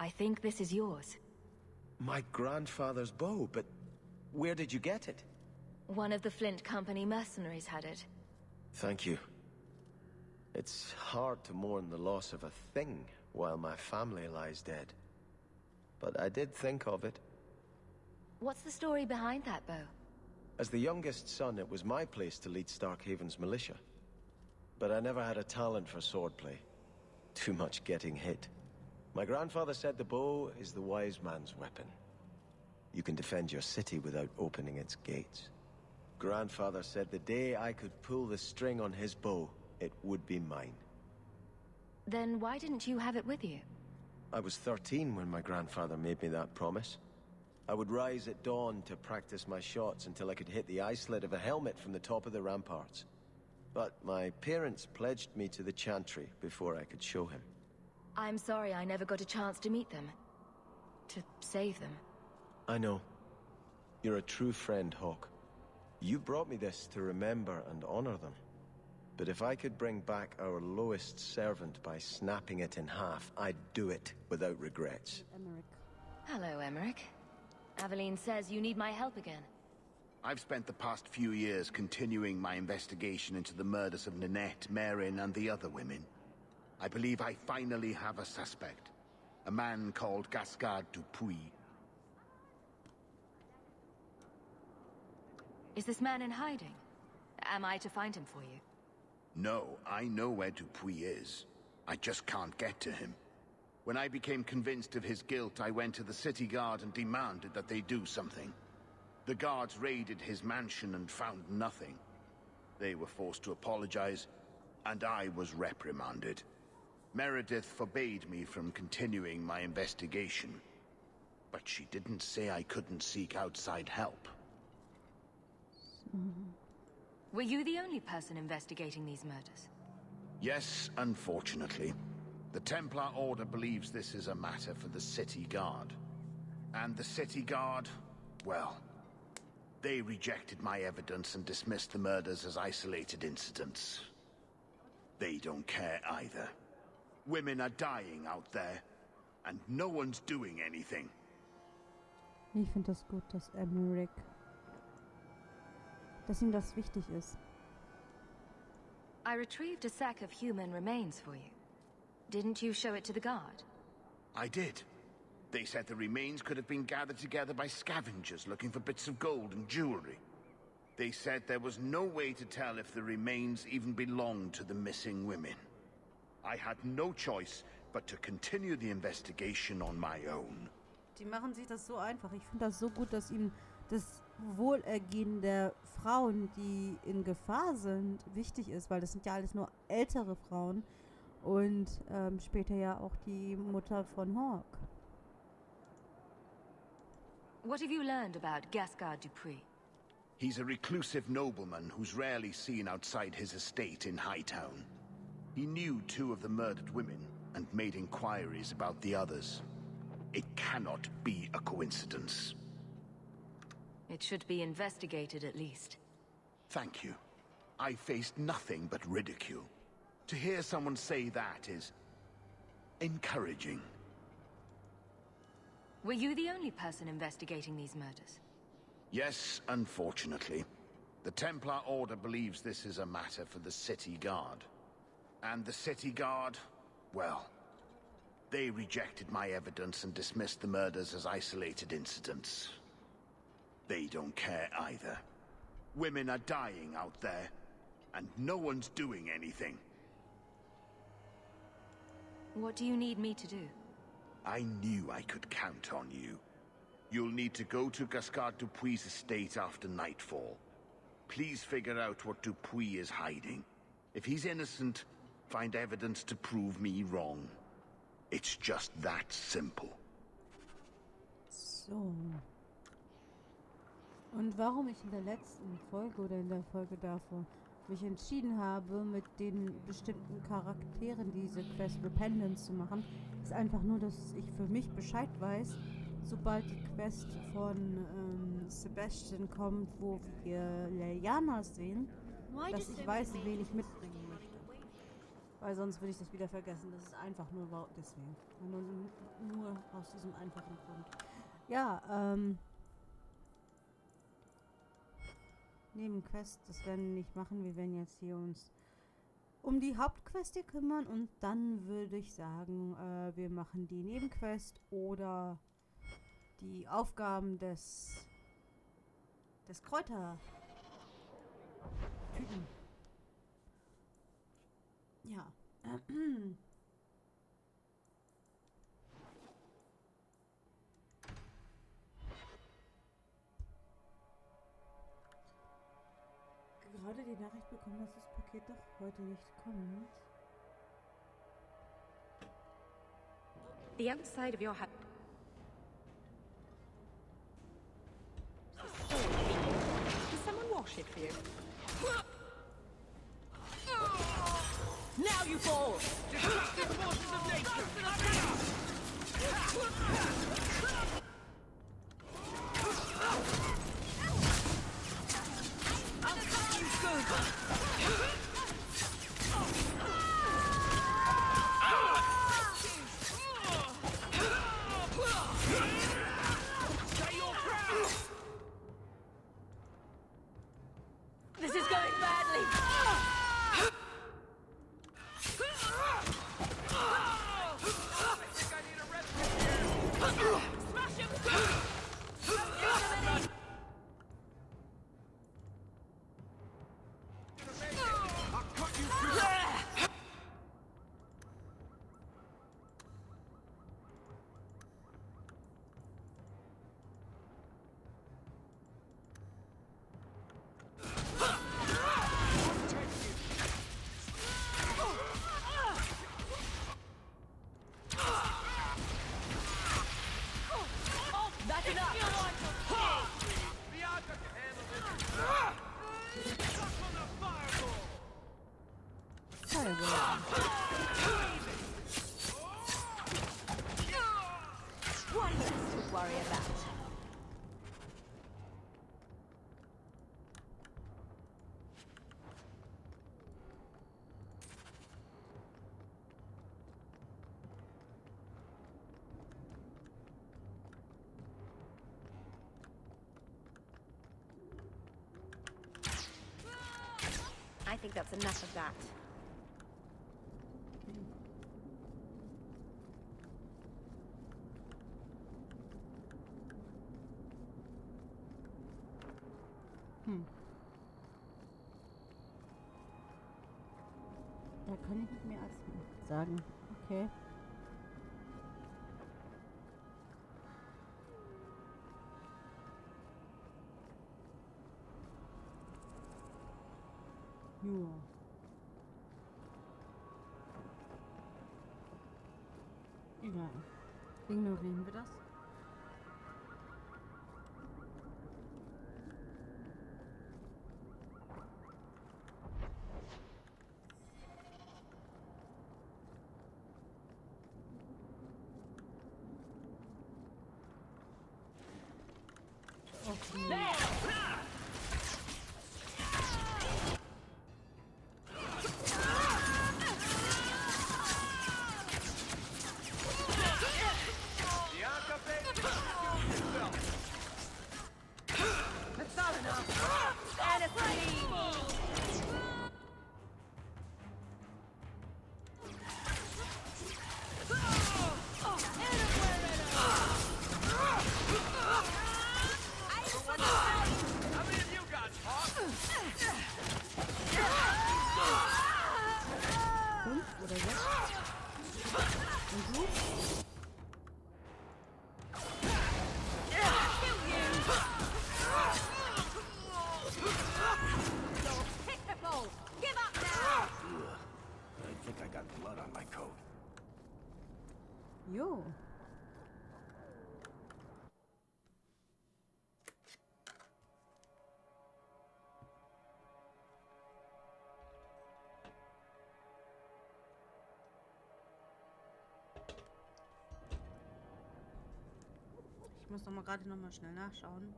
I think this is yours. My grandfather's bow, but where did you get it? One of the Flint Company mercenaries had it. Thank you. It's hard to mourn the loss of a thing while my family lies dead. But I did think of it. What's the story behind that bow? As the youngest son, it was my place to lead Starkhaven's militia. But I never had a talent for swordplay. Too much getting hit. My grandfather said the bow is the wise man's weapon. You can defend your city without opening its gates. Grandfather said the day I could pull the string on his bow, it would be mine. Then why didn't you have it with you? I was 13 when my grandfather made me that promise. I would rise at dawn to practice my shots until I could hit the eye slit of a helmet from the top of the ramparts. But my parents pledged me to the chantry before I could show him. I'm sorry I never got a chance to meet them. To save them. I know. You're a true friend, Hawk. You brought me this to remember and honor them. But if I could bring back our lowest servant by snapping it in half, I'd do it without regrets. Emmerich. Hello, Emmerich. Aveline says you need my help again. I've spent the past few years continuing my investigation into the murders of Ninette, Marin, and the other women. I believe I finally have a suspect. A man called Gascard Dupuis. Is this man in hiding? Am I to find him for you? No, I know where Dupuis is. I just can't get to him. When I became convinced of his guilt, I went to the city guard and demanded that they do something. The guards raided his mansion and found nothing. They were forced to apologize, and I was reprimanded. Meredith forbade me from continuing my investigation. But she didn't say I couldn't seek outside help. Were you the only person investigating these murders? Yes, unfortunately. The Templar Order believes this is a matter for the City Guard. And the City Guard, well, they rejected my evidence and dismissed the murders as isolated incidents. They don't care either. Women are dying out there, and no one's doing anything. Ich finde das gut, dass Emmerich, dass ihm das wichtig ist. I retrieved a sack of human remains for you. Didn't you show it to the guard? I did. They said the remains could have been gathered together by scavengers looking for bits of gold and jewelry. They said there was no way to tell if the remains even belonged to the missing women. I had no choice but to continue the investigation on my own. Die machen sich das so einfach. Ich finde das so gut, dass ihm das Wohlergehen der Frauen, die in Gefahr sind, wichtig ist, weil das sind ja alles nur ältere Frauen und später ja auch die Mutter von Hawk. What have you learned about Gascard Dupuis? He's a reclusive nobleman who's rarely seen outside his estate in Hightown. He knew 2 of the murdered women and made inquiries about the others. It cannot be a coincidence. It should be investigated at least. Thank you. I faced nothing but ridicule. To hear someone say that is encouraging. Were you the only person investigating these murders? Yes, unfortunately. The Templar Order believes this is a matter for the City Guard. And the City Guard, well, they rejected my evidence and dismissed the murders as isolated incidents. They don't care either. Women are dying out there, and no one's doing anything. What do you need me to do? I knew I could count on you. You'll need to go to Gascard Dupuis' estate after nightfall. Please figure out what Dupuis is hiding. If he's innocent, find evidence to prove me wrong. It's just that simple. So. Und warum ich in der letzten Folge oder in der Folge davor mich entschieden habe, mit den bestimmten Charakteren diese Quest Repentance zu machen, ist einfach nur, dass ich für mich Bescheid weiß, sobald die Quest von Sebastian kommt, wo wir Leliana sehen, dass ich weiß, wen ich mitbringen möchte. Weil sonst würde ich das wieder vergessen. Das ist einfach nur deswegen. Nur aus diesem einfachen Grund. Ja, Nebenquest, das werden wir nicht machen. Wir werden jetzt hier uns um die Hauptquest hier kümmern und dann würde ich sagen, wir machen die Nebenquest oder die Aufgaben des Kräuter-Typen. Ja. Gerade die Nachricht bekommen, dass das Paket doch heute nicht kommt. The outside of your house. Can someone wash it for you? Now you fall! Destructive forces of nature! I'll cut you good! This is going badly! Smash him! I'll cut you That's enough! Bianca can handle this. Stuck on the fireball. One less to worry about. I think that's enough of that. Da kann ich nicht mehr als sagen. Okay. Joa. Egal. Ignorieren wir das. Bianca, baby, excuse yourself. That's all enough. And it's free. How many of you got talk? 5 oder 6. Und du? Pitiful. Give up now. I think I got blood on my coat. Jo. Ich muss gerade noch mal schnell nachschauen.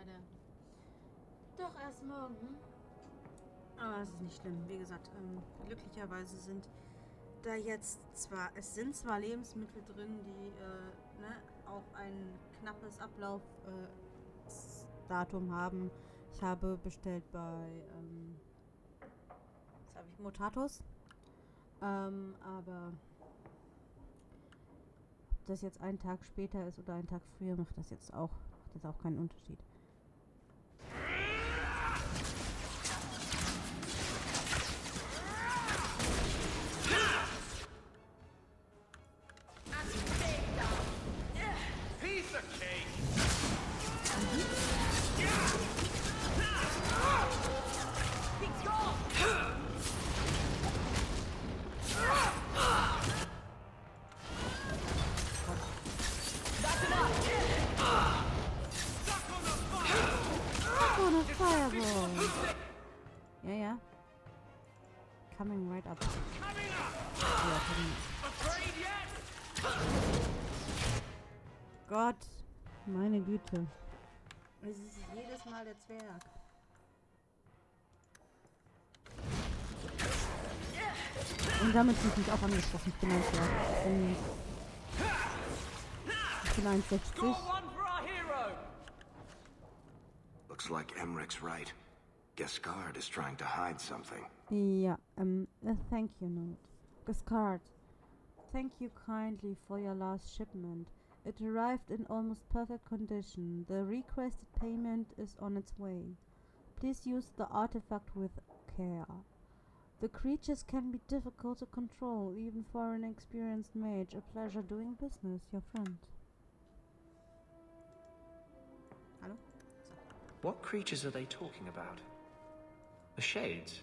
leider doch erst morgen. Aber es ist nicht schlimm. Wie gesagt, glücklicherweise sind da jetzt es sind zwar Lebensmittel drin, die auch ein knappes Ablaufdatum haben. Ich habe bestellt bei was habe ich? Motatos. Aber ob das jetzt einen Tag später ist oder einen Tag früher, macht das auch keinen Unterschied. Piece of cake. Oh, eine Fireball! Ja. Coming right up. Ja, Afraid yet? Gott, meine Güte. Es ist jedes Mal der Zwerg. Und damit bin ich auch angesprochen. Ich bin ein Zwerg. Ich bin 1,60. Score one for our hero. Looks like Emrich's right. Gescard is trying to hide something. Ja, thank you note. Gescard, thank you kindly for your last shipment. It arrived in almost perfect condition. The requested payment is on its way. Please use the artifact with care. The creatures can be difficult to control, even for an experienced mage. A pleasure doing business, your friend. Hallo? What creatures are they talking about? The Shades?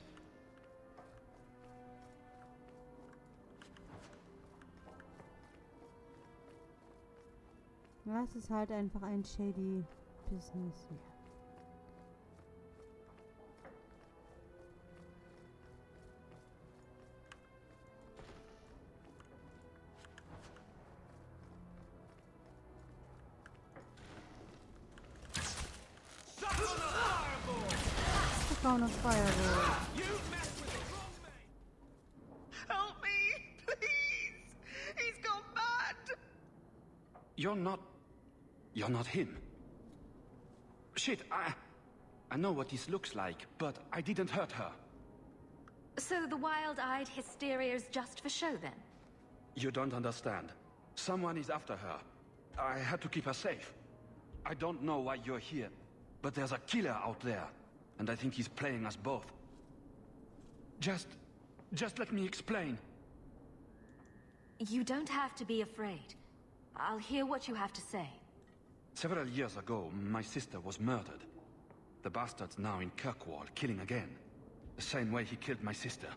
Ja, es ist halt einfach ein shady Business. Ja. Found a fireball. You messed with the wrong man. Help me, please! He's gone mad! You're not him. Shit, I know what this looks like, but I didn't hurt her. So the wild-eyed hysteria is just for show, then? You don't understand. Someone is after her. I had to keep her safe. I don't know why you're here, but there's a killer out there, and I think he's playing us both. Just let me explain. You don't have to be afraid. I'll hear what you have to say. Several years ago, my sister was murdered. The bastard's now in Kirkwall, killing again. The same way he killed my sister.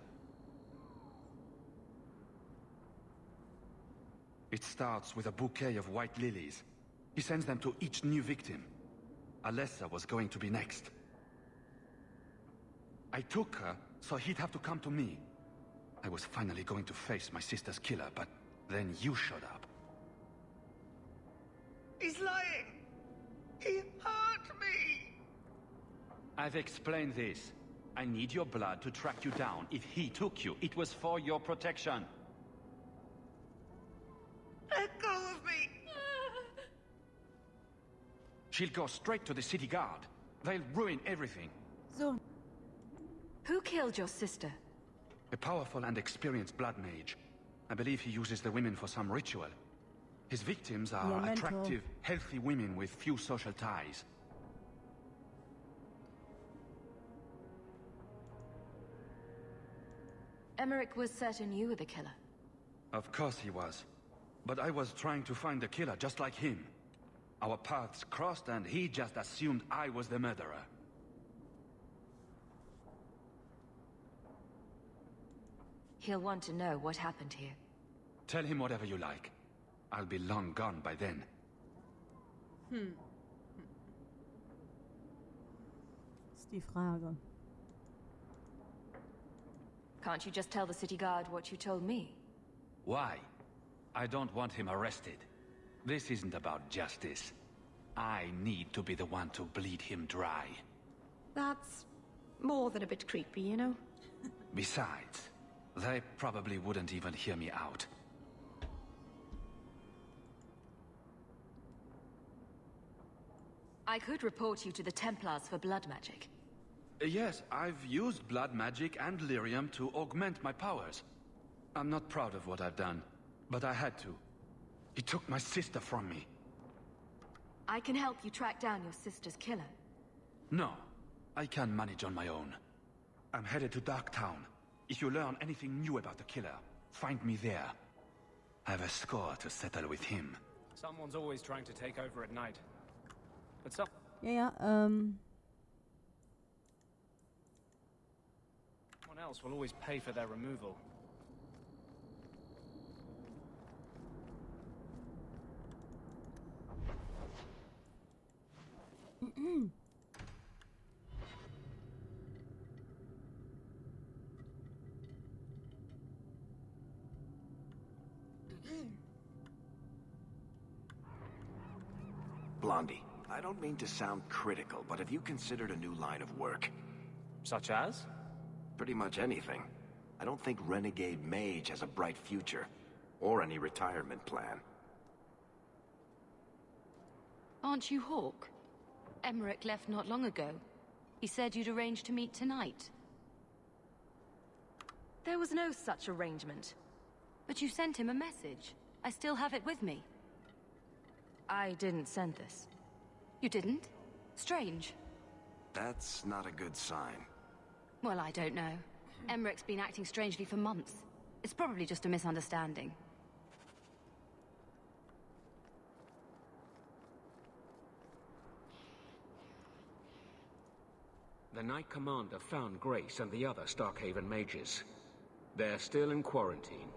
It starts with a bouquet of white lilies. He sends them to each new victim. Alessa was going to be next. I took her, so he'd have to come to me. I was finally going to face my sister's killer, but then you showed up. He's lying! He hurt me! I've explained this. I need your blood to track you down. If he took you, it was for your protection. Let go of me! She'll go straight to the city guard. They'll ruin everything. So, Who killed your sister? A powerful and experienced blood mage. I believe he uses the women for some ritual. His victims are Yeah, mental. attractive, healthy women with few social ties. Emmerich was certain you were the killer. Of course he was. But I was trying to find the killer just like him. Our paths crossed and he just assumed I was the murderer. He'll want to know what happened here. Tell him whatever you like. I'll be long gone by then. ist die Frage. Can't you just tell the city guard what you told me? Why? I don't want him arrested. This isn't about justice. I need to be the one to bleed him dry. That's more than a bit creepy, you know? Besides, they probably wouldn't even hear me out. I could report you to the Templars for blood magic. Yes, I've used blood magic and lyrium to augment my powers. I'm not proud of what I've done, but I had to. He took my sister from me. I can help you track down your sister's killer. No, I can manage on my own. I'm headed to Darktown. If you learn anything new about the killer, find me there. I have a score to settle with him. Someone's always trying to take over at night. But some... Ja, Someone else will always pay for their removal. Blondie, I don't mean to sound critical, but have you considered a new line of work? Such as? Pretty much anything. I don't think Renegade Mage has a bright future, or any retirement plan. Aren't you Hawk? Emmerich left not long ago. He said you'd arranged to meet tonight. There was no such arrangement. But you sent him a message. I still have it with me. I didn't send this. You didn't? Strange. That's not a good sign. Well, I don't know. Emmerich's been acting strangely for months. It's probably just a misunderstanding. The Knight Commander found Grace and the other Starkhaven mages. They're still in quarantine.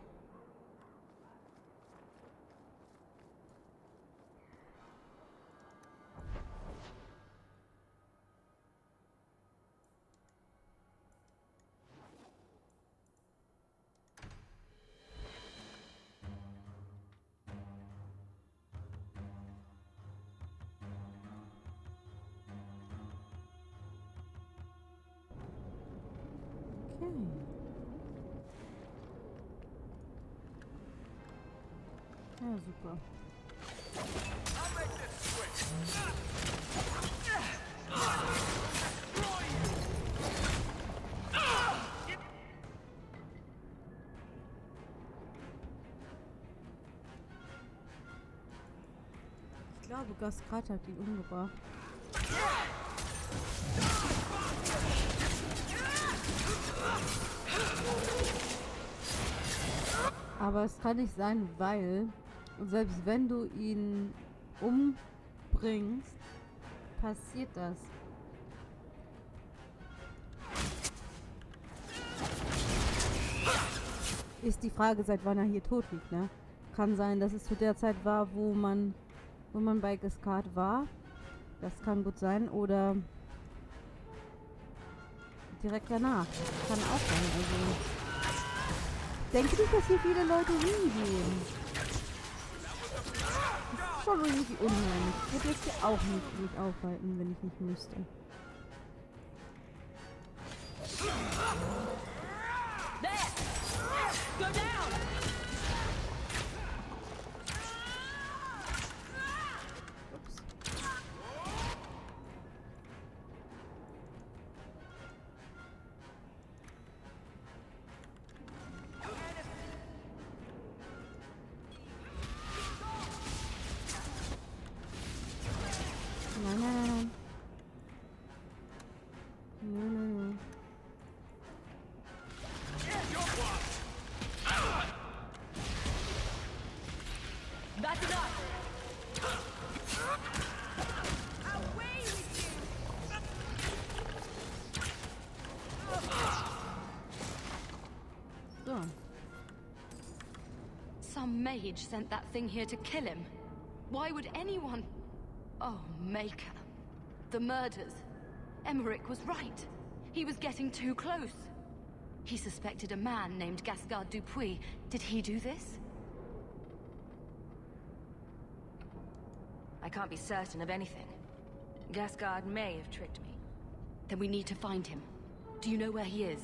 Ja, super. Ich glaube, Gaskat hat ihn umgebracht. Aber es kann nicht sein, weil selbst wenn du ihn umbringst, passiert das. Ist die Frage, seit wann er hier tot liegt, ne? Kann sein, dass es zu der Zeit war, wo man bei Gaskat war. Das kann gut sein. Oder direkt danach. Kann auch sein. Also ich denke nicht, dass hier viele Leute hingehen. Das ist schon irgendwie unheimlich. Ich würde jetzt hier auch nicht mich aufhalten, wenn ich nicht müsste. Go down! Nein, nein, nein, nein. Nein, nein, nein. That's enough! So. Some mage sent that thing here to kill him. Why would anyone... Oh, Maker. The murders. Emmerich was right. He was getting too close. He suspected a man named Gasgard Dupuis. Did he do this? I can't be certain of anything. Gasgard may have tricked me. Then we need to find him. Do you know where he is?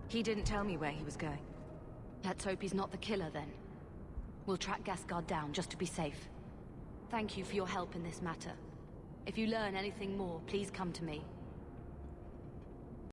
He didn't tell me where he was going. Let's hope he's not the killer, then. We'll track Gasgard down, just to be safe. Thank you for your help in this matter. If you learn anything more, please come to me.